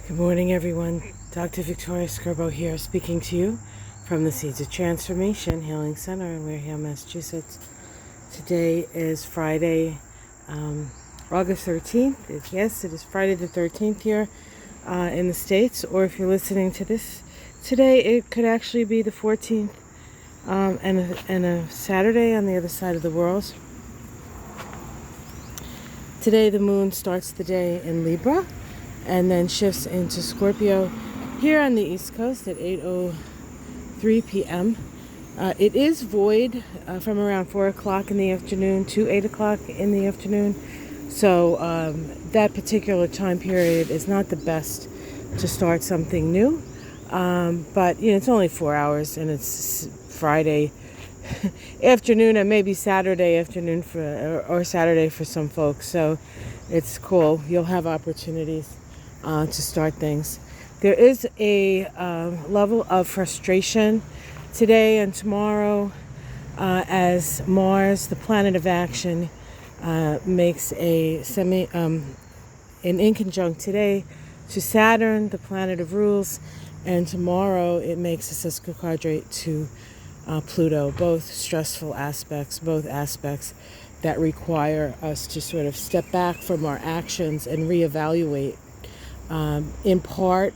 Good morning, everyone. Dr. Victoria Scorpio here, speaking to you from the Seeds of Transformation Healing Center in Wareham, Massachusetts. Today is Friday, August 13th. Yes, it is Friday the 13th here in the States, or if you're listening to this today, it could actually be the 14th and a Saturday on the other side of the world. Today, the moon starts the day in Libra and then shifts into Scorpio here on the East Coast at 8:03 p.m. It is void from around 4 o'clock in the afternoon to 8 o'clock in the afternoon. So that particular time period is not the best to start something new. But, it's only 4 hours and it's Friday afternoon and maybe Saturday afternoon or Saturday for some folks. So it's cool. You'll have opportunities to start things. There is a level of frustration today and tomorrow as Mars, the planet of action, makes an inconjunct today to Saturn, the planet of rules, and tomorrow it makes a sesquiquadrate to Pluto, both stressful aspects, both aspects that require us to sort of step back from our actions and reevaluate, in part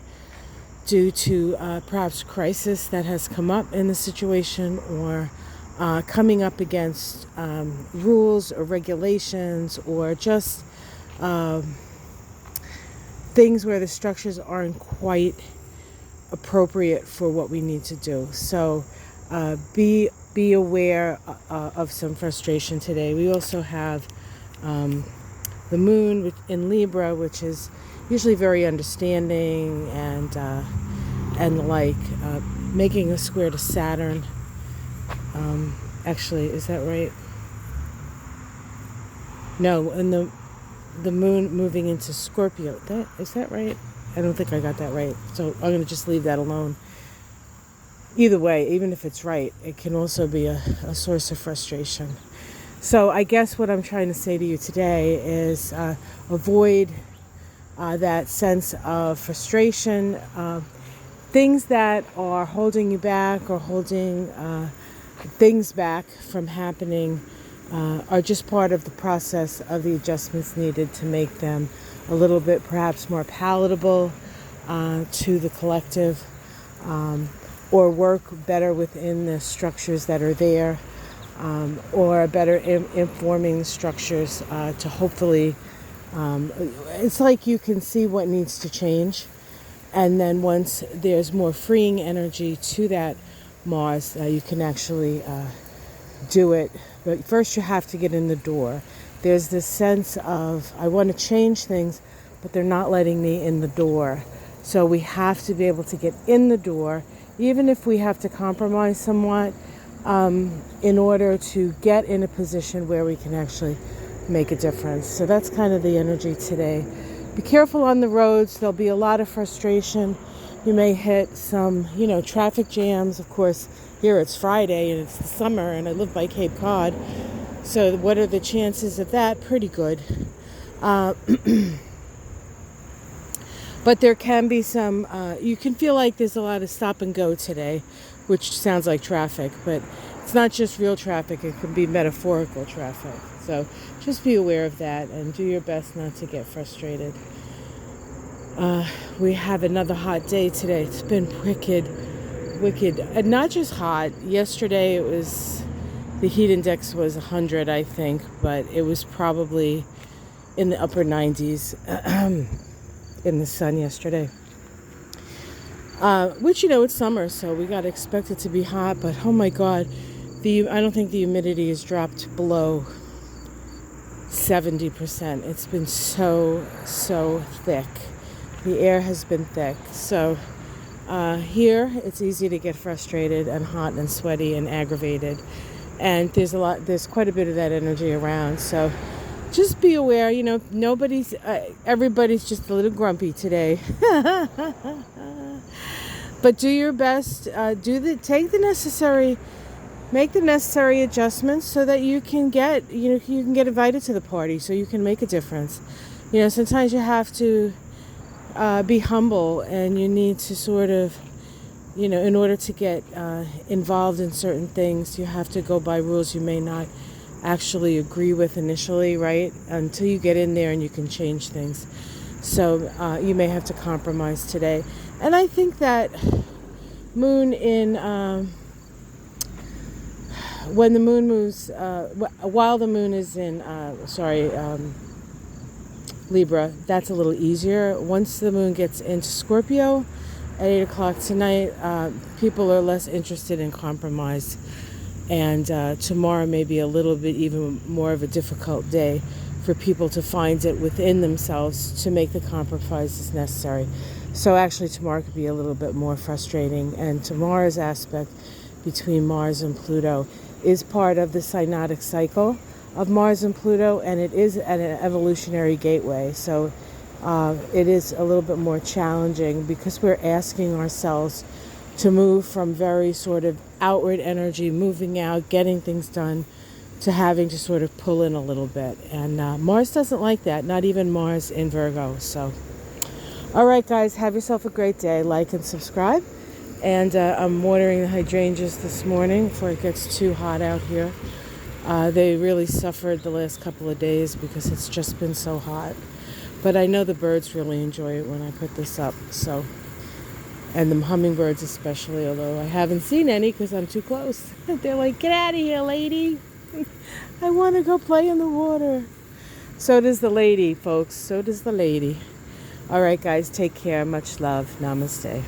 due to perhaps crisis that has come up in the situation, or coming up against rules or regulations, or just things where the structures aren't quite appropriate for what we need to do. So be aware of some frustration today. We also have the moon in Libra, which is usually very understanding and making a square to Saturn. Actually, is that right? No, and the moon moving into Scorpio. Is that right? I don't think I got that right. So I'm going to just leave that alone. Either way, even if it's right, it can also be a source of frustration. So I guess what I'm trying to say to you today is avoid that sense of frustration. Things that are holding you back or holding things back from happening are just part of the process of the adjustments needed to make them a little bit perhaps more palatable to the collective, or work better within the structures that are there, or better informing the structures to hopefully, it's like you can see what needs to change. And then once there's more freeing energy to that Mars, you can actually do it. But first you have to get in the door. There's this sense of, I want to change things, but they're not letting me in the door. So we have to be able to get in the door, even if we have to compromise somewhat, in order to get in a position where we can actually make a difference. So that's kind of the energy today. Be careful on the roads. There'll be a lot of frustration. You may hit some, traffic jams. Of course, here it's Friday and it's the summer and I live by Cape Cod. So what are the chances of that? Pretty good. But there can be some, you can feel like there's a lot of stop and go today, which sounds like traffic, but it's not just real traffic. It can be metaphorical traffic. So just be aware of that and do your best not to get frustrated. We have another hot day today. It's been wicked. And not just hot. Yesterday the heat index was 100, I think, but it was probably in the upper 90s in the sun yesterday. Which, it's summer, so we got to expect it to be hot, but oh my God, I don't think the humidity has dropped below 70%. It's been so thick. The air has been thick. So here it's easy to get frustrated and hot and sweaty and aggravated. And there's quite a bit of that energy around. So just be aware, everybody's just a little grumpy today. But do your best, make the necessary adjustments so that you can get invited to the party, so you can make a difference. Sometimes you have to be humble, and you need to sort of, in order to get involved in certain things, you have to go by rules you may not actually agree with initially, right? Until you get in there and you can change things. So you may have to compromise today. And I think that moon in, when the moon moves, while the moon is in, Libra, that's a little easier. Once the moon gets into Scorpio at 8 o'clock tonight, people are less interested in compromise. And tomorrow may be a little bit even more of a difficult day for people to find it within themselves to make the compromises necessary. So actually tomorrow could be a little bit more frustrating. And tomorrow's aspect between Mars and Pluto is part of the synodic cycle of Mars and Pluto, and it is at an evolutionary gateway. So it is a little bit more challenging because we're asking ourselves to move from very sort of outward energy, moving out, getting things done, to having to sort of pull in a little bit. And Mars doesn't like that, not even Mars in Virgo. So, all right, guys, have yourself a great day. Like and subscribe. And I'm watering the hydrangeas this morning before it gets too hot out here. They really suffered the last couple of days because it's just been so hot. But I know the birds really enjoy it when I put this up. So, and the hummingbirds especially, although I haven't seen any because I'm too close. They're like, get out of here, lady. I want to go play in the water. So does the lady, folks. So does the lady. All right, guys, take care. Much love. Namaste.